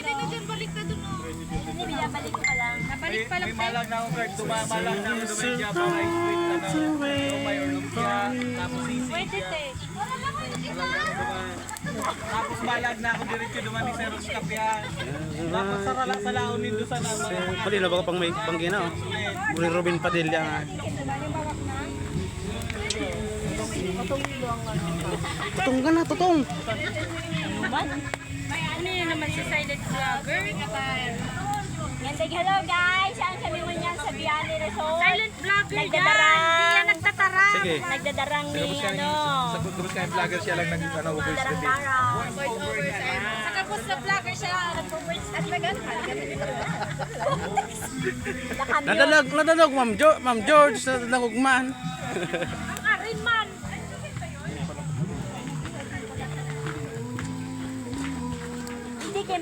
Pwede na dyan, balik na dun. Hindi, binabalik ko pa lang. Nabalik pa lang. May malag na akong card, dumamalag na akong dumedya para i-sweet na na lumay or lumpia, tapos sisig. Pwede, te. Tapos malag na ako diretso dumani sa Ros Kapya. Tapos sa laon nito sa naman. Pali na baka pang may panggina oh. Uri Robin Padilla nga. Tutong ka na, tutong. May ano yun naman si silent vlogger. Hello guys! Saan kami mo niyan sa Biani Resort? Silent vlogger yan. Nagdadarang. Hindi yan nagtatarang. Sige. Nagdadarang ni ano. Tapos kaya vlogger siya lang nag-ano voice Darang-darang. Sa kapos na vlogger siya. Nagpo-voice at lagan. Nadalag Ma'am George, nadalag man. Ang arin man. Hindi kayo